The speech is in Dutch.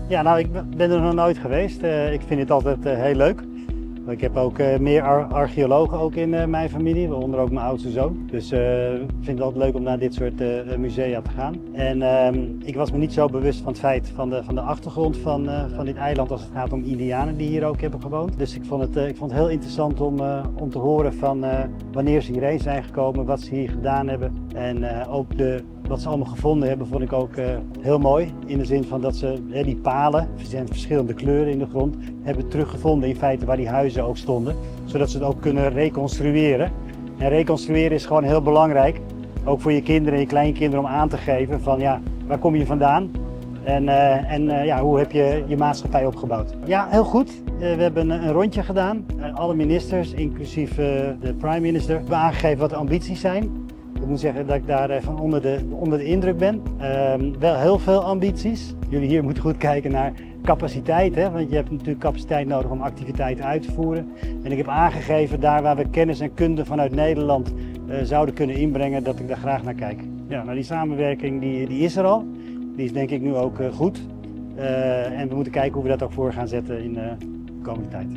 Ja, nou, ik ben er nog nooit geweest. Ik vind het altijd heel leuk. Ik heb ook meer archeologen ook in mijn familie, waaronder ook mijn oudste zoon. Dus ik vind het altijd leuk om naar dit soort musea te gaan. En ik was me niet zo bewust van het feit van de achtergrond van dit eiland als het gaat om Indianen die hier ook hebben gewoond. Dus ik vond het heel interessant om te horen van wanneer ze hierheen zijn gekomen, wat ze hier gedaan hebben. En ook wat ze allemaal gevonden hebben vond ik ook heel mooi. In de zin van dat ze die palen, er zijn verschillende kleuren in de grond, hebben teruggevonden in feite waar die huizen ook stonden. Zodat ze het ook kunnen reconstrueren. En reconstrueren is gewoon heel belangrijk. Ook voor je kinderen en je kleinkinderen om aan te geven van ja, waar kom je vandaan? En hoe heb je je maatschappij opgebouwd? Ja, heel goed. We hebben een rondje gedaan. Alle ministers, inclusief de prime minister, hebben aangegeven wat de ambities zijn. Ik moet zeggen dat ik daar van onder de indruk ben. Wel heel veel ambities. Jullie hier moeten goed kijken naar capaciteit, hè? Want je hebt natuurlijk capaciteit nodig om activiteiten uit te voeren. En ik heb aangegeven daar waar we kennis en kunde vanuit Nederland zouden kunnen inbrengen, dat ik daar graag naar kijk. Ja, nou die samenwerking die is er al. Die is denk ik nu ook goed. En we moeten kijken hoe we dat ook voor gaan zetten in de komende tijd.